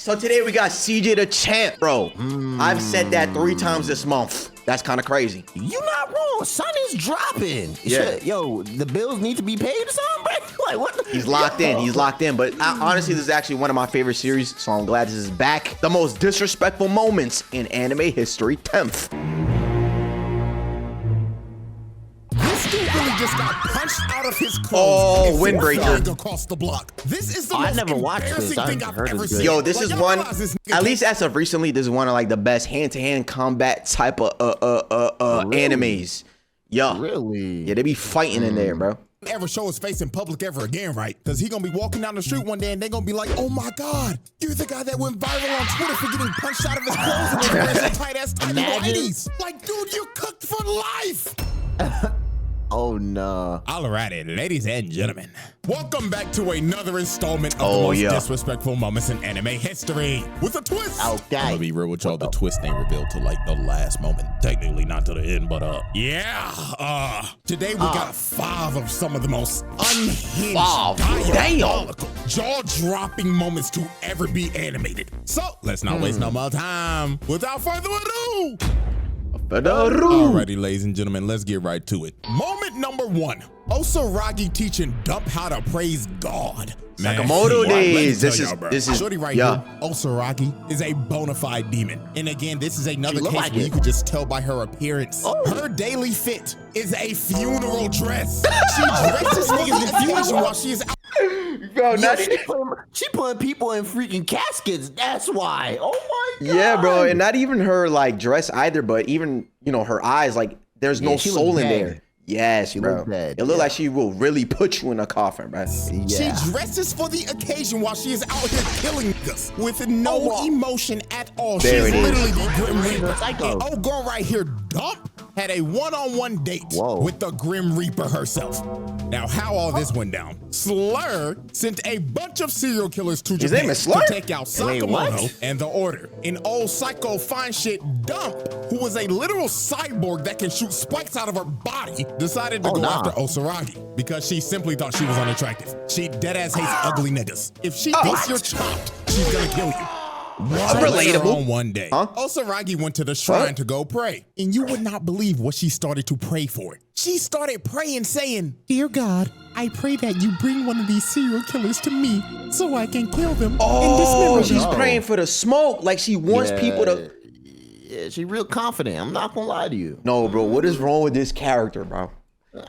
So today we got CJ DaChamp, bro. I've said that 3 times this month. That's kind of crazy. You not wrong. Sun is dropping. Yeah. Yo, the bills need to be paid or something, bro. Like what? He's locked in. He's locked in. But honestly, this is actually one of my favorite series, so I'm glad this is back. The most disrespectful moments in anime history, 10th. This dude really just got punched out of his clothes. Oh, windbreaker. Across the block. This is the I most never watched this. embarrassing thing I've ever seen. Yo, this Like, is y'all one, realize this nigga at least as of recently, this is one of like the best hand-to-hand combat type of animes. Yeah. Really? Yeah, they be fighting in there, bro. ever show his face in public ever again, right? Because he gonna be walking down the street one day and they gonna be like, oh my God, you're the guy that went viral on Twitter for getting punched out of his clothes and was wearing some tight-ass tiny whities. Like, dude, you're cooked for life. Oh no. Alrighty, ladies and gentlemen. Welcome back to another installment of the most disrespectful moments in anime history. With a twist. Okay. I'm gonna be real with y'all, the twist ain't revealed till like the last moment. Technically not to the end, but today we got 5 of some of the most unhinged, diabolical, jaw-dropping moments to ever be animated. So let's not waste no more time. Without further ado. Alrighty, ladies and gentlemen, let's get right to it. Moment number 1. Osaragi teaching Dump how to praise God. Sakamoto days. This is Shorty right here. Osaragi is a bona fide demon. And again, this is another case where you could just tell by her appearance. Her daily fit is a funeral dress. She dresses niggas in funeral while she is out. Bro, she putting people in freaking caskets. That's why. Oh my God. Yeah, bro, and not even her like dress either, but even her eyes. Like, there's no soul in there. Yes, bro. It looked like she will really put you in a coffin, bro. Yeah. She dresses for the occasion while she is out here killing us with no emotion at all. She's literally the Grim Reaper. And old girl right here, Dump, had a one-on-one date with the Grim Reaper herself. Now, how all this went down? Slur sent a bunch of serial killers to Japan to take out Sakamoto and the Order. An old psycho fine shit Dump, who was a literal cyborg that can shoot spikes out of her body, decided to go after Osaragi because she simply thought she was unattractive. She deadass hates ugly niggas. If she thinks you're chopped, she's gonna kill you. Relatable. On one day, Osaragi went to the shrine to go pray, and you would not believe what she started to pray for. She started praying, saying, "Dear God, I pray that you bring one of these serial killers to me so I can kill them." Oh, she's praying for the smoke, like she wants people to. Yeah, she's real confident. I'm not gonna lie to you. No, bro, what is wrong with this character, bro?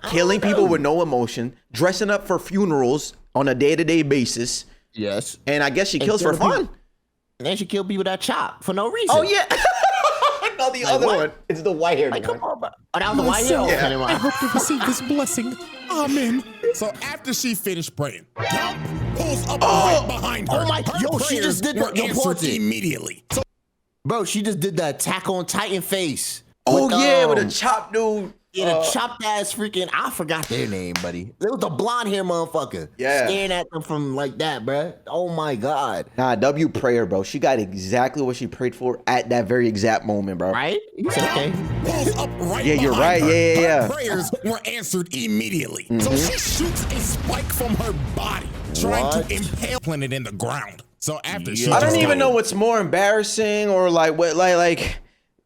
Killing people with no emotion, dressing up for funerals on a day-to-day basis. Yes. And I guess she kills for fun. And then she killed people that chop for no reason. Oh, yeah. No, the other one. It's the white-haired one. Come on, bro. Oh, that was the white-haired one. I hope to receive this blessing. Amen. So after she finished praying, Dump pulls up right behind her. Oh, my. Yo, she just did the immediately. So, bro, she just did the Attack on Titan face. Oh, with a chopped dude. Yeah, the chopped ass freaking, I forgot their name, buddy. It was the blonde hair motherfucker. Yeah. Staring at them from like that, bro. Oh my God. Nah, W prayer, bro. She got exactly what she prayed for at that very exact moment, bro. Right? You said okay. Pulls up right you're right. Yeah. Her prayers were answered immediately. So she shoots a spike from her body, trying to impale it in the ground. So after she I don't even know what's more embarrassing or like what like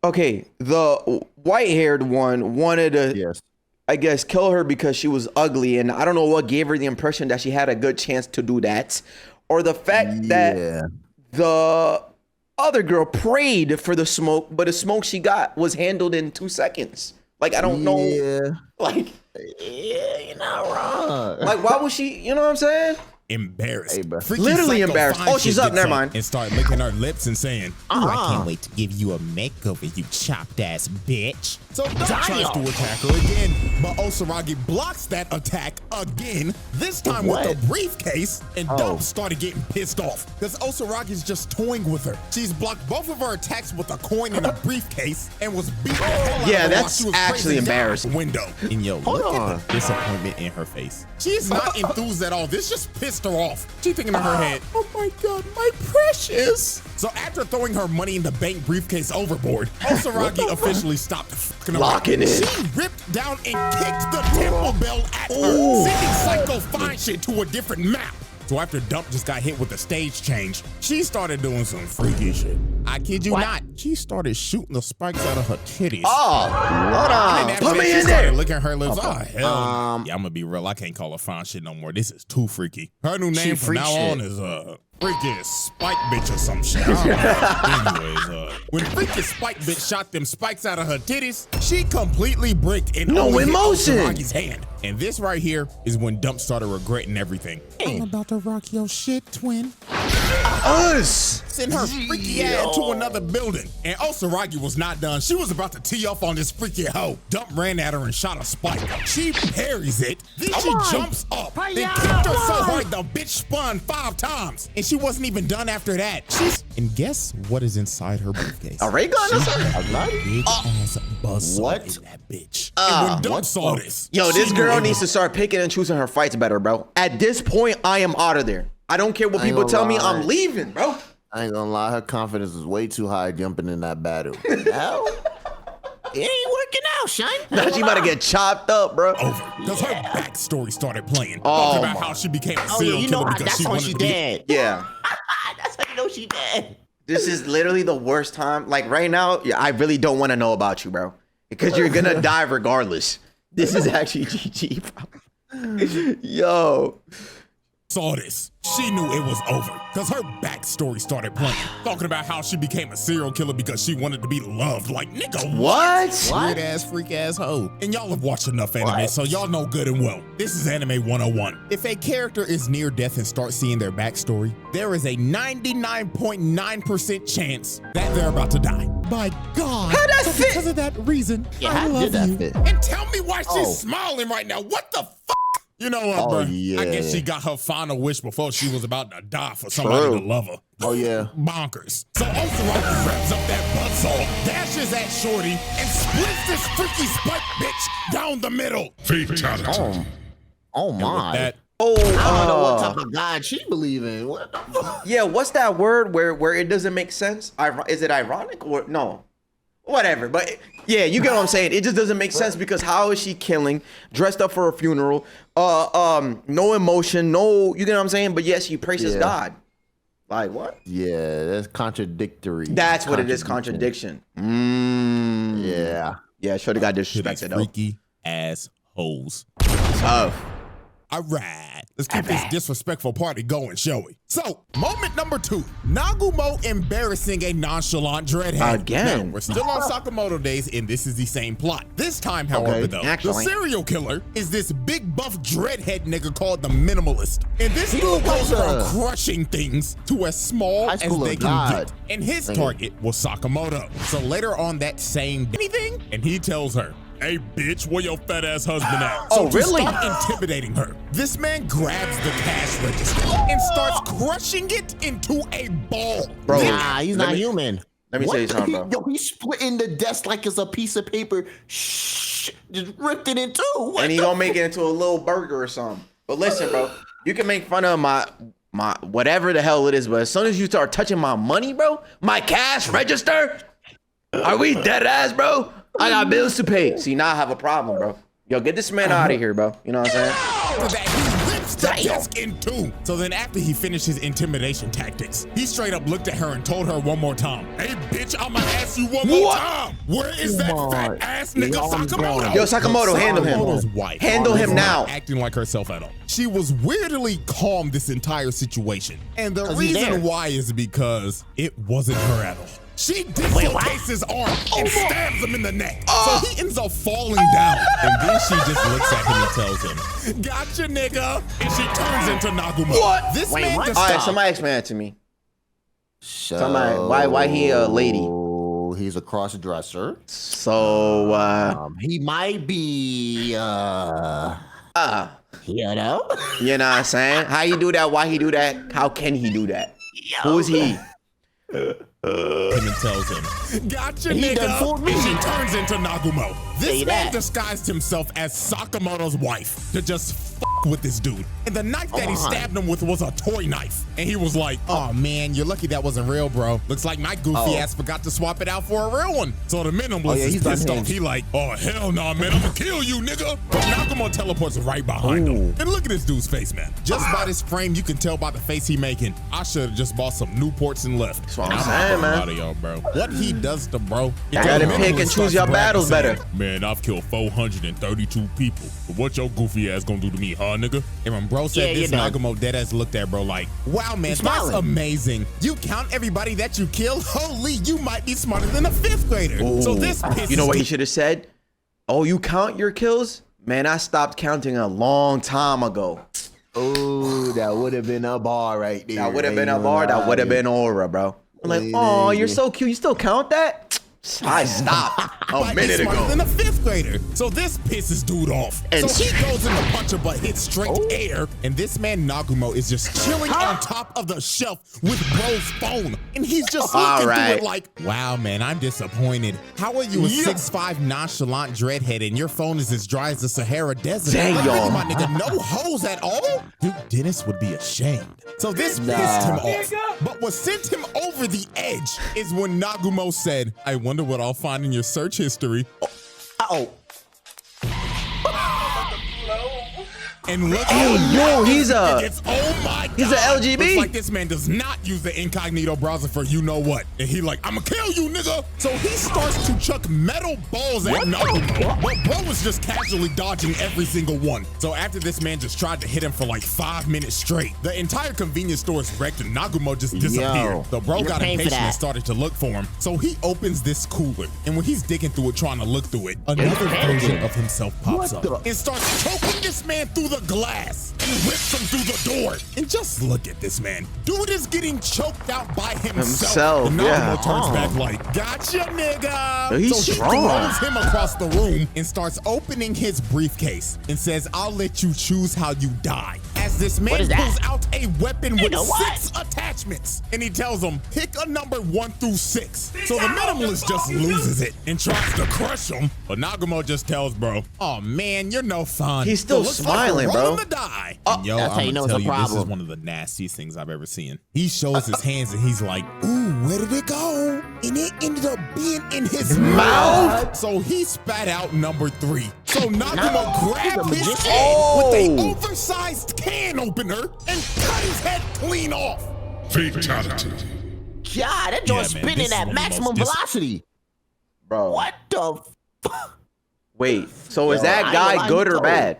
okay, the white-haired one wanted to, I guess, kill her because she was ugly, and I don't know what gave her the impression that she had a good chance to do that, or the fact that the other girl prayed for the smoke, but the smoke she got was handled in 2 seconds. Like, I don't know. Like, you're not wrong. Like, why was she, you know what I'm saying? Embarrassed. Hey, literally embarrassed. Oh, she's up. Never mind. And start licking her lips and saying, I can't wait to give you a makeover, you chopped ass bitch. So Dump tries to attack her again, but Osaragi blocks that attack again, this time with a briefcase, and Dump started getting pissed off because Osaragi's just toying with her. She's blocked both of her attacks with a coin and a briefcase and was beating the hell out of her that's while she was actually embarrassing. Window. And yo, look at the disappointment in her face. She's not enthused at all. This just pissed her off. She thinking in her head, oh my God, my precious. So after throwing her money in the bank briefcase overboard, Osaragi officially stopped fucking locking it. She ripped down and kicked the temple bell at her, sending Psycho Fine shit to a different map. So after Dump just got hit with the stage change, she started doing some freaky shit. I kid you not. She started shooting the spikes out of her titties. Oh, hold on. Put me in there. Licking her lips. Oh, hell. Yeah, I'm gonna be real. I can't call her fine shit no more. This is too freaky. Her new name from now on is Freaky Spike Bitch or some shit. Anyways, when Freaky Spike Bitch shot them spikes out of her titties, she completely bricked and no emotion. Rocky's hand. And this right here is when Dump started regretting everything. I'm about to rock your shit, twin. Us! Send her freaky ass to another building. And Osaragi was not done. She was about to tee off on this freaky hoe. Dump ran at her and shot a spike. She parries it. Then she jumps up. Then kicked her so hard the bitch spun 5 times. And she wasn't even done after that. And guess what is inside her briefcase? A ray gun or something? Big ass buzzsaw in that bitch. And when Dump saw this, yo, this girl needs to start picking and choosing her fights better, bro. At this point, I am out of there. I don't care what people tell me. I'm leaving, bro. I ain't gonna lie. Her confidence is way too high jumping in that battle. Now, it ain't working out, Shine. Now she about to get chopped up, bro. Over. Because her backstory started playing. Talking about how she became a serial killer because she wanted to be dead. Yeah. That's how you know she dead. This is literally the worst time. Like right now, I really don't want to know about you, bro. Because you're gonna die regardless. This is actually GG, bro. Yo. Saw this. She knew it was over because her backstory started playing. Talking about how she became a serial killer because she wanted to be loved. Like, nigga, what? Weird ass, freak ass hoe. And y'all have watched enough anime, so y'all know good and well. This is Anime 101. If a character is near death and starts seeing their backstory, there is a 99.9% chance that they're about to die. By God. How that fit? Because of that reason, I love you. And tell me why she's smiling right now. What the fuck? You know what, bro? Yeah. I guess she got her final wish before she was about to die for somebody to love her. Oh, yeah. Bonkers. So Osaraki wraps up that buzzsaw, dashes at Shorty, and splits this freaky spike bitch down the middle. Fatality. Oh my. That, I don't know what type of God she believe in. What the fuck? Yeah, what's that word where it doesn't make sense? Is it ironic or no? Whatever, but yeah, you get what I'm saying. It just doesn't make sense because how is she killing, dressed up for a funeral, no emotion, no, you get what I'm saying? But yes, she praises God. Like what? Yeah, that's contradictory. That's what it is, contradiction. Yeah. Yeah, shorty got disrespected though. Freaky ass hoes. Tough. All right, let's keep this disrespectful party going, shall we? So, moment number 2, Nagumo embarrassing a nonchalant dreadhead. Again. Now, we're still on Sakamoto days, and this is the same plot. This time, however, though, the serial killer is this big buff dreadhead nigga called the Minimalist. And this dude goes from crushing things to as small as they can get. And his target was Sakamoto. So later on that same day, and he tells her, "Hey, bitch, where your fat ass husband at?" Oh, really? Stop intimidating her. This man grabs the cash register and starts crushing it into a ball. Bro, nah, he's not human. Let me tell you something, bro. Yo, he's splitting the desk like it's a piece of paper. Shh, just ripped it in two. And he gonna make it into a little burger or something. But listen, bro, you can make fun of my whatever the hell it is, but as soon as you start touching my money, bro, my cash register, are we dead ass, bro? I got bills to pay. See, now I have a problem, bro. Yo, get this man out of here, bro. You know what I'm saying? After that, he rips the desk in two. So then after he finished his intimidation tactics, he straight up looked at her and told her one more time, "Hey, bitch, I'ma ask you one more time. Where is that fat ass nigga Sakamoto?" Yo, Sakamoto, handle him. Wife, handle him now. Acting like herself at all. She was weirdly calm this entire situation. And the reason why is because it wasn't her at all. She dislocates his arm and stabs him in the neck. So he ends up falling down. And then she just looks at him and tells him, "Gotcha, nigga." And she turns into Nagumo. What? This man just all right, somebody explain that to me. Somebody, why he a lady? He's a cross dresser. So he might be you know? You know what I'm saying? How you do that? Why he do that? How can he do that? Who is he? Him and tells him, "Gotcha, nigga." And she turns into Nagumo. This man disguised himself as Sakamoto's wife to just with this dude. And the knife that he stabbed him with was a toy knife. And he was like, oh man, you're lucky that wasn't real, bro. Looks like my goofy ass forgot to swap it out for a real one. So the minimalist is pissed off. He like, oh hell nah, man, I'm gonna kill you, nigga. But Nagumo teleports right behind him. And look at this dude's face, man. Just by this frame, you can tell by the face he making. I should have just bought some Newports and left. That's what I'm saying, man. Of y'all, bro. What he does to bro. You gotta pick and choose your battles better. Man, I've killed 432 people. But what your goofy ass gonna do to me, huh, nigga? And when bro said this, Nagumo deadass looked at bro like, wow, man, that's amazing. You count everybody that you kill? Holy, you might be smarter than a 5th grader. Ooh. So this pisses You know what he should have said? Oh, you count your kills? Man, I stopped counting a long time ago. Oh, that would have been a bar right there. That would have been a bar. That would have been aura, bro. I'm like, oh, you're so cute. You still count that? I stopped a minute ago. Than a 5th grader. So this pisses dude off. And so he goes in the puncher but hits straight air. And this man Nagumo is just chilling on top of the shelf with bro's phone. And he's just looking through it like, wow, man, I'm disappointed. How are you a 6'5" nonchalant dreadhead and your phone is as dry as the Sahara Desert? Dang, y'all. My nigga, no hoes at all? Dude, Dennis would be ashamed. So this pissed him off. But what sent him over the edge is when Nagumo said, I wonder what I'll find in your search history. And look, he's a LGB. Looks like this man does not use the incognito browser for you know what. And he like, I'ma kill you, nigga. So he starts to chuck metal balls at Nagumo, but bro was just casually dodging every single one. So after this man just tried to hit him for like 5 minutes straight, the entire convenience store is wrecked and Nagumo just disappeared. So bro got impatient and started to look for him. So he opens this cooler, and when he's digging through it, trying to look through it, another version of himself pops up and starts choking this man through the glass and rips him through the door. And just look at this man. Dude is getting choked out by himself. And Nagumo turns back like, gotcha, nigga. He's so strong. He throws him across the room and starts opening his briefcase and says, I'll let you choose how you die. As this man pulls out a weapon with 6 attachments. And he tells him, pick a number 1 through 6. So the minimalist just loses it and tries to crush him. But Nagumo just tells bro, oh man, you're no fun. He's still smiling, bro. To die. Yo, that's how you know it's a problem. This is one of the nastiest things I've ever seen. He shows his hands and he's like, ooh, where did it go? And it ended up being in his mouth. So he spat out number 3. So Nagumo grabbed his head with an oversized can opener and cut his head clean off. Fatality. God, that joint's spinning at maximum velocity. Bro. What the fuck? Wait, so is that guy good or bad?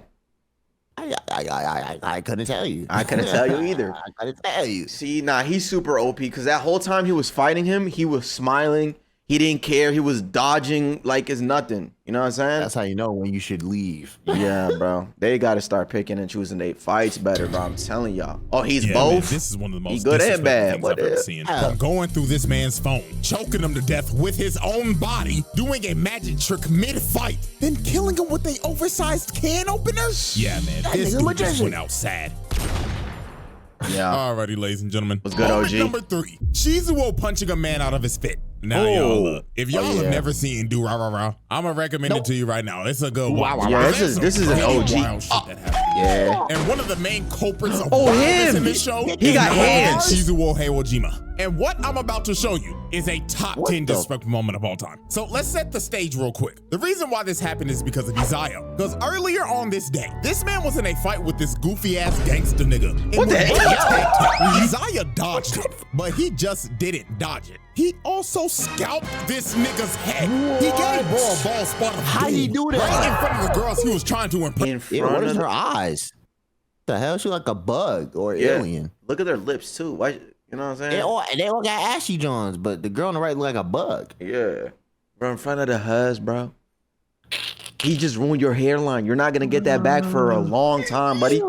I couldn't tell you. I couldn't tell you either. I couldn't tell you. See, nah, he's super OP because that whole time he was fighting him, he was smiling. He didn't care. He was dodging like it's nothing. You know what I'm saying? That's how you know when you should leave. Yeah, bro. They got to start picking and choosing their fights better, bro. I'm telling y'all. Oh, he's both? Man, this is one of the most good and bad. things I've ever seen. From going through this man's phone, choking him to death with his own body, doing a magic trick mid-fight, then killing him with an oversized can opener? Yeah, man. This dude just went out sad. Yeah. Alrighty, ladies and gentlemen. What's good, OG? Number 3. Shizuo punching a man out of his fit. Now, y'all, if y'all have never seen Do Rah Rah Rah, I'm gonna recommend it to you right now. It's a good one. Yeah, this is an OG. Yeah. And one of the main culprits of him in this show, he got hands. Shizuo Heiwajima. And what I'm about to show you is a top 10 disrespectful moment of all time. So let's set the stage real quick. The reason why this happened is because of Isaiah. Because earlier on this day, this man was in a fight with this goofy ass gangster nigga. And what the hell? Isaiah dodged it, but he just didn't dodge it. He also scalped this nigga's head. He gave bro a ball spot of How he do that? Right in front of the girls he was trying to impress. In front what of is her eyes? The hell? She like a bug or alien. Look at their lips too. Why? You know what I'm saying? They all got ashy Johns, but the girl on the right look like a bug. Yeah. Bro, in front of the huz, bro. He just ruined your hairline. You're not gonna get that back for a long time, buddy.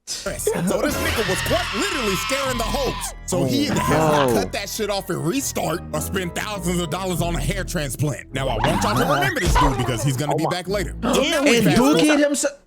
So this nigga was quite literally scaring the hoes. So he either has to cut that shit off and restart or spend thousands of dollars on a hair transplant. Now I want y'all to remember this dude because he's gonna be back later. And Duke hit himself.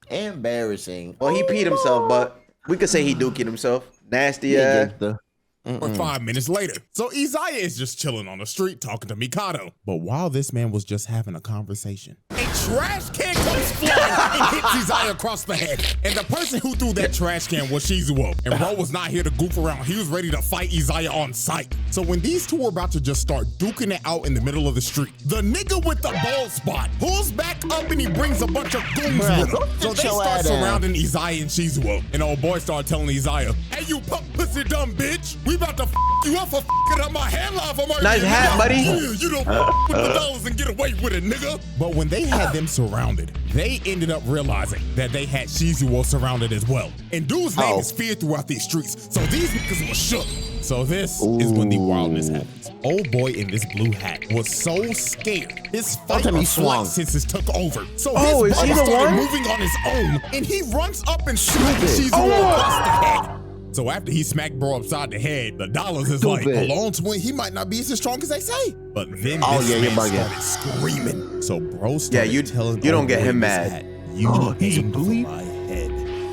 Embarrassing. Well, he peed himself, but we could say he Duked himself. Nasty. Or 5 minutes later. So Isaiah is just chilling on the street talking to Mikado. But while this man was just having a conversation, a trash can comes flying and hits Isaiah across the head. And the person who threw that trash can was Shizuo. And bro was not here to goof around. He was ready to fight Isaiah on sight. So when these two were about to just start duking it out in the middle of the street, the nigga with the bald spot pulls back up and he brings a bunch of goons with him. So they start surrounding Isaiah and Shizuo. And old boy started telling Isaiah, hey, you punk pussy dumb bitch. We about to f you up for f***ing up my headline for my nice hat, buddy. You don't f with the dollars and get away with it, nigga. But when they had them surrounded, they ended up realizing that they had Shizuo surrounded as well. And dude's name is feared throughout these streets. So these niggas were shook. So this is when the wildness happens. Old boy in this blue hat was so scared. His fight senses took over. So his body started moving on his own, and he runs up and shoots Shizuo across the head. So after he smacked bro upside the head, the dollars is like, alone twin, he might not be as strong as they say. But then this man started screaming. So bro started telling you don't get him mad. Hat, you aimed for my head.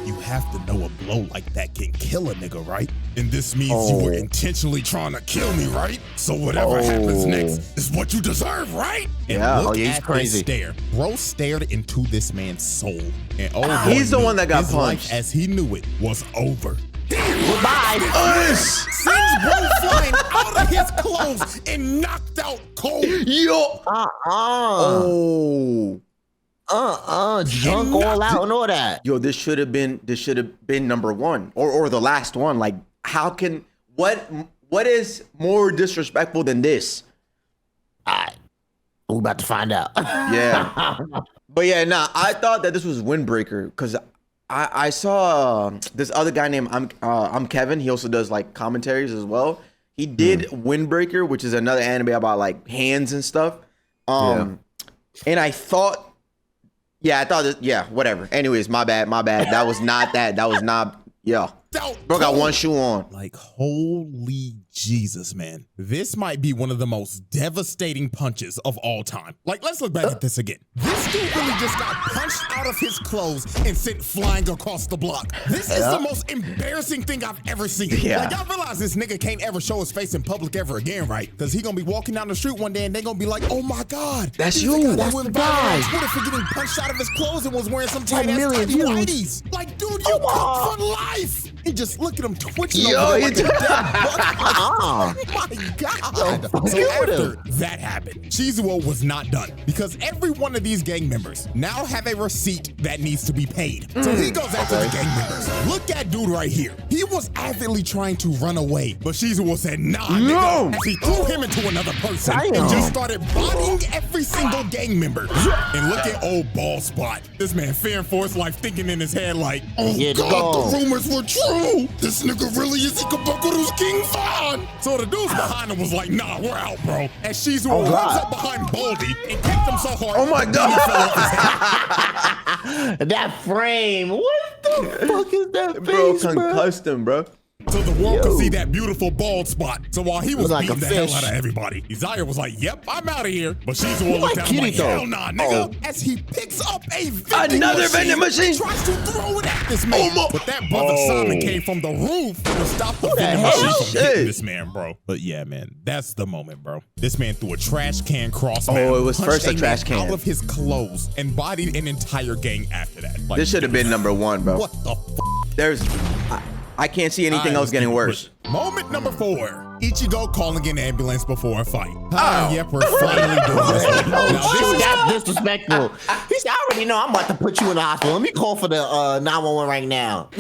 You have to know a blow like that can kill a nigga, right? And this means you were intentionally trying to kill me, right? So whatever happens next is what you deserve, right? And look at this stare. Bro stared into this man's soul. And he's the one that got punched. Life as he knew it was over. Goodbye. Sends bro flying out of his clothes and knocked out cold. Yo. Junk all out and all that. Yo, this should have been number one or the last one. Like, how can what is more disrespectful than this? We're about to find out. Yeah. But yeah, nah, I thought that this was Windbreaker because I saw this other guy named I'm Kevin. He also does like commentaries as well. He did Windbreaker, which is another anime about like hands and stuff. And I thought, whatever. Anyways, my bad. That was not that. That was not, bro got one shoe on. Like, holy Jesus, man. This might be one of the most devastating punches of all time. Like, let's look back at this again. This dude really just got punched out of his clothes and sent flying across the block. This is the most embarrassing thing I've ever seen. Like, y'all realize this nigga can't ever show his face in public ever again, right? Because he gonna be walking down the street one day and they gonna be like, oh my God. That's you. That's the guy. Twitter for getting punched out of his clothes and was wearing some tight ass whiteies. Like, dude, you cooked for life. And just look at him twitching over like a dead buck. Oh my God. So after that happened, Shizuo was not done because every one of these gang members now have a receipt that needs to be paid. So he goes after the gang members. Look at dude right here. He was avidly trying to run away, but Shizuo said, nah, nigga. As he threw him into another person and just started bodying every single gang member. And look at old ball spot. This man fearing for his life, thinking in his head like, oh God, the rumors were true. This nigga really is Ikabukuru's King Von. So the dudes behind him was like, nah, we're out, bro. And Shizuo runs up behind Baldy and kicked him so hard. Oh my God. He fell off his head. That frame. What the fuck is that Bro, face, concussed him, bro. So the world could see that beautiful bald spot. So while he was beating the hell out of everybody, Isaiah was like, yep, I'm out of here. But Shizuo looked down like, hell nah, nigga. As he picks up a vending machine. Tries to throw it at this man. But that brother Simon came from the roof to stop the vending machine from hitting this man, bro. But yeah, man, that's the moment, bro. This man threw a trash can cross man. Oh, it was first a trash can. Out of his clothes and bodied an entire gang after that. Like, this should have been number one, bro. What the f? There's... I can't see anything else getting worse. Moment number 4. Ichigo calling an ambulance before a fight. Yep, we're finally doing this. That's disrespectful. He said, I already know I'm about to put you in the hospital. Let me call for the 911 right now.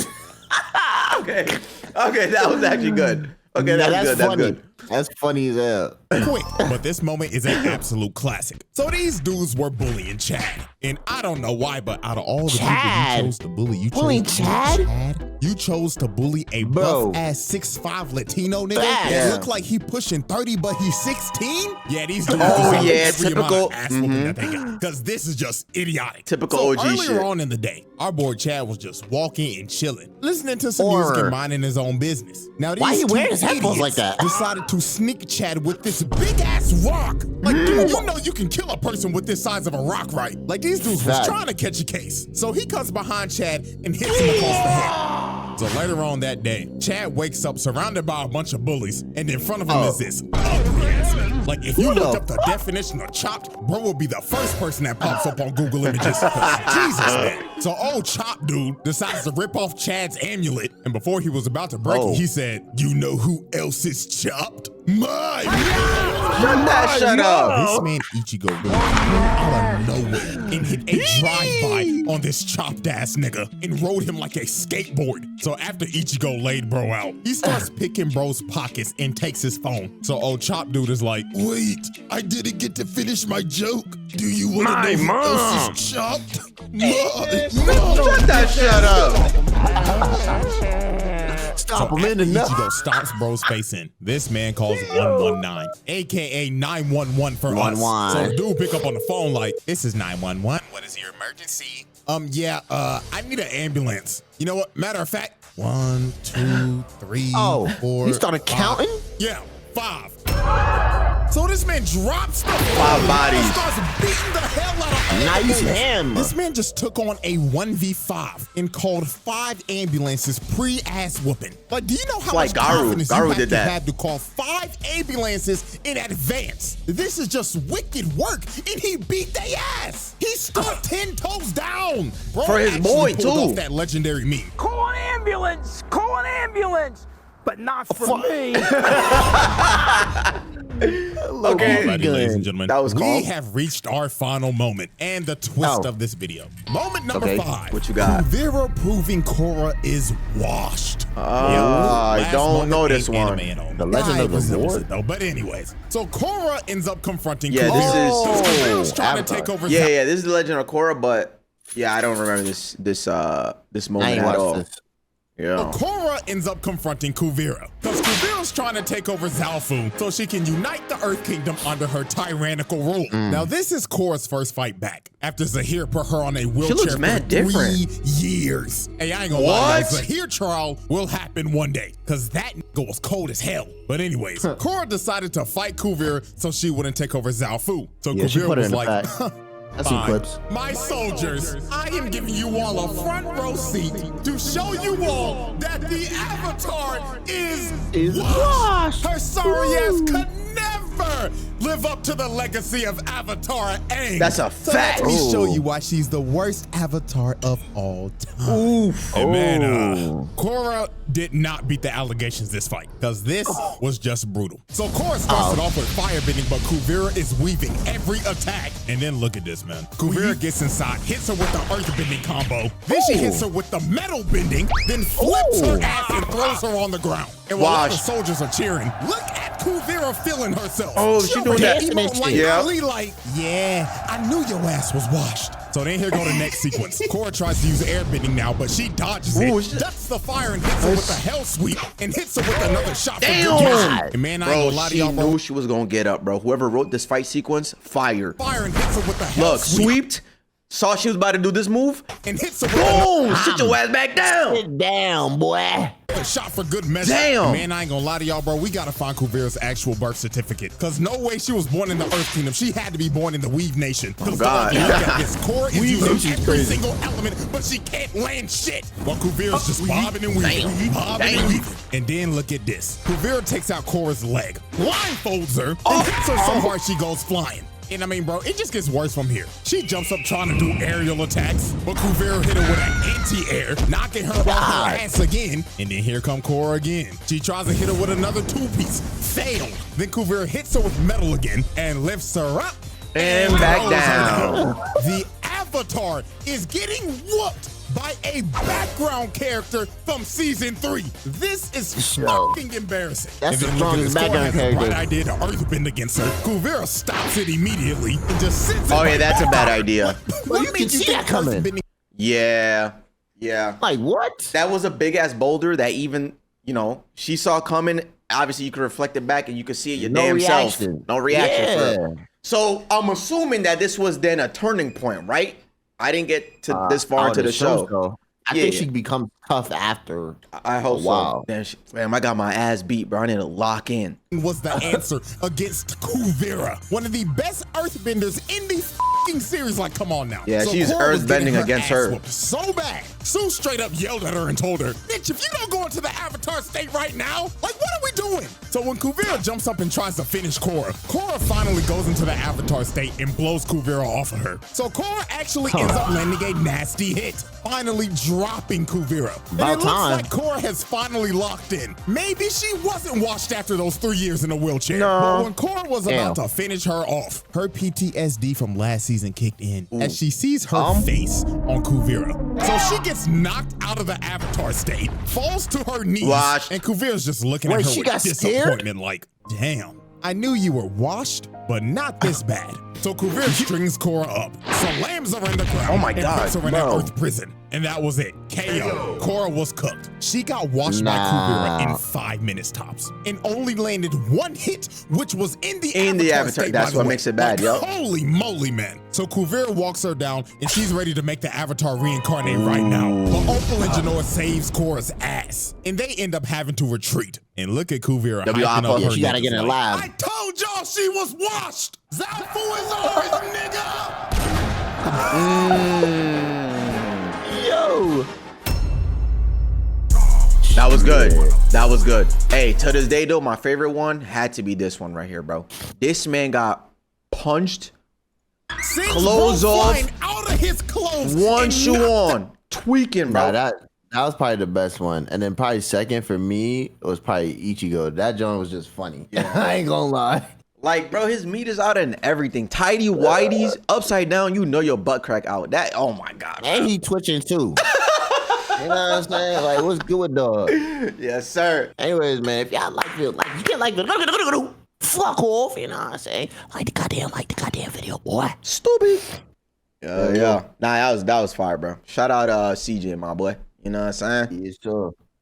Okay, that was actually good. Okay, that's good. That's funny as hell. Quick, but this moment is an absolute classic. So these dudes were bullying Chad. And I don't know why, but out of all the people you chose to bully, you chose to bully a buff-ass 6'5" Latino nigga that look like he pushing 30, but he's 16? Yeah, these dudes typical. Because this is just idiotic. Typical so OG earlier shit. on in the day, our boy Chad was just walking and chilling, listening to some music and minding his own business. Now, why he wearing his headphones like that? Decided to sneak Chad with this big ass rock. Like, dude, you know you can kill a person with this size of a rock, right? Like, these dudes was trying to catch a case. So he comes behind Chad and hits him across the head. So later on that day, Chad wakes up surrounded by a bunch of bullies, and in front of him is this ugly ass nigga. Like, if you looked up the definition of chopped, bro will be the first person that pops up on Google Images. Jesus, man. So old chop dude decides to rip off Chad's amulet, and before he was about to break it, he said, "You know who else is chopped? My Shut up. This man Ichigo really out of nowhere and hit a drive-by on this chopped ass nigga and rode him like a skateboard. So after Ichigo laid bro out, he starts picking bro's pockets and takes his phone. So old chop dude is like, "Wait, I didn't get to finish my joke. Do you want to know who else is chopped? Shut that shit up. Stop him in enough. Ichigo stops bro's face in. This man calls 119, aka 911 for us. So the dude pick up on the phone like, "This is 911. What is your emergency?" I need an ambulance. You know what? Matter of fact, 1, 2, 3, 4. He started counting? Yeah, 5. So this man drops the 5 bodies. Starts beating the hell out of Nice him. This man just took on a 1v5 and called 5 ambulances pre-ass whooping. Like, do you know how much confidence you have to call 5 ambulances in advance? This is just wicked work, and he beat their ass. He stood 10 toes down. Bro, for his boy too. Off that legendary meme. Call an ambulance. Call an ambulance. But not for me. Okay, ladies and gentlemen, that was we have reached our final moment and the twist of this video. Moment number 5. What you got? Kuvira proving Korra is washed. I don't know this one. The Legend of the Lord? Though. But anyways, so Korra ends up confronting Kuvira. Kuvira's trying to take over. Yeah, this is the Legend of Korra, but yeah, I don't remember this moment at all. This. Yeah. But Korra ends up confronting Kuvira because Kuvira's trying to take over Zaofu so she can unite the Earth Kingdom under her tyrannical rule. Now, this is Korra's first fight back after Zahir put her on a wheelchair for 3 years. Hey, I ain't gonna lie, Zahir trial will happen one day because that nigga was cold as hell. But anyways, Korra decided to fight Kuvira so she wouldn't take over Zaofu. So Kuvira was like, That's some clips. "My soldiers, I am giving you all a front row seat to show you all that the Avatar is washed. Her sorry ass could never live up to the legacy of Avatar Aang." That's a fact. Let me show you why she's the worst Avatar of all time. Oof. And man, Korra did not beat the allegations this fight because this was just brutal. So Korra starts it off with firebending, but Kuvira is weaving every attack. And then look at this, man. Kuvira gets inside, hits her with the earthbending combo. Then she hits her with the metal bending, then flips her ass and throws her on the ground. And while the soldiers are cheering, look at Kuvira feeling herself. She doing that. Like, yeah, I knew your ass was washed. So then here go the next sequence. Korra tries to use airbending now, but she dodges it, ducks the fire and hits her with the hell sweep, and hits her with another shot. Damn! And man, I ain't gonna lie to y'all, bro. She knew she was gonna get up, bro. Whoever wrote this fight sequence, fire. Fire and hits her with the hell sweeped. Saw she was about to do this move, and hits her with boom! Sit your ass back down. Sit down, boy. A shot for good measure. Damn. Man, I ain't gonna lie to y'all, bro. We gotta find Kuvira's actual birth certificate. Cause no way she was born in the Earth Kingdom. She had to be born in the Weave Nation. Oh God. Look at this. Korra is using every single element, but she can't land shit. While Kuvira's just bobbing and weaving, bobbing and weaving. And then look at this. Kuvira takes out Korra's leg, blindfolds her, and hits her so hard she goes flying. And I mean, bro, it just gets worse from here. She jumps up trying to do aerial attacks, but Kuvira hit her with an anti-air, knocking her off her ass again. And then here come Korra again. She tries to hit her with another 2-piece, failed. Then Kuvira hits her with metal again and lifts her up and back down. The Avatar is getting whooped by a background character from season 3. This is fucking embarrassing. That's the strongest background character. Right idea to earthbend against her. Kuvira stops it immediately and just sits it. Oh yeah, that's a bad idea. Well, you can see that coming. Yeah. Like what? That was a big ass boulder that even, she saw coming. Obviously, you could reflect it back and you could see it your damn self. No reaction. For so I'm assuming that this was then a turning point, right? I didn't get to this far into the show. I think she becomes tough after. I hope so. Damn, I got my ass beat, bro. I need to lock in. Was the answer against Kuvira, one of the best earthbenders in the fucking series. Like, come on now. Yeah, she's earthbending against her. So bad Sue straight up yelled at her and told her, bitch, if you don't go into the Avatar state right now, like, what are we doing? So when Kuvira jumps up and tries to finish Korra, Korra finally goes into the Avatar state and blows Kuvira off of her. So Korra actually ends up landing a nasty hit, finally dropping Kuvira. And it looks like Korra has finally locked in. Maybe she wasn't washed after those 3 years in a wheelchair. No. But when Korra was about to finish her off, her PTSD from last season kicked in as she sees her face on Kuvira. So she gets knocked out of the Avatar state, falls to her knees, and Kuvira's just looking at her with disappointment like, damn, I knew you were washed, but not this bad. So Kuvira strings Korra up, slams her in the ground, and puts her in an earth prison. And that was it. KO. Korra was cooked. She got washed by Kuvira in 5 minutes tops and only landed one hit, which was in the Avatar state. That's what makes it bad, yo. Holy moly, man. So Kuvira walks her down and she's ready to make the Avatar reincarnate right now. But Opal and Genoa saves Korra's ass and they end up having to retreat. And look at Kuvira hyping up her. She gotta get in live. I told y'all she was washed. Zafu is ours, nigga. Yo. That was good. That was good. Hey, to this day though, my favorite one had to be this one right here, bro. This man got punched, clothes off, out of his clothes, one shoe on, tweaking, bro. That was probably the best one. And then probably second for me was probably Ichigo. That joint was just funny. Yeah. I ain't gonna lie. Like, bro, his meat is out and everything. Tidy whities, upside down, you know your butt crack out. That, oh my God. Bro. And he twitching too. You know what I'm saying? Like, what's good with dog? Yes, sir. Anyways, man, if y'all like it, like, you can't like the fuck off, you know what I'm saying? Like the goddamn video, boy. Stupid. Yeah. Nah, that was fire, bro. Shout out CJ, my boy. You know what I'm saying? Yeah, sure.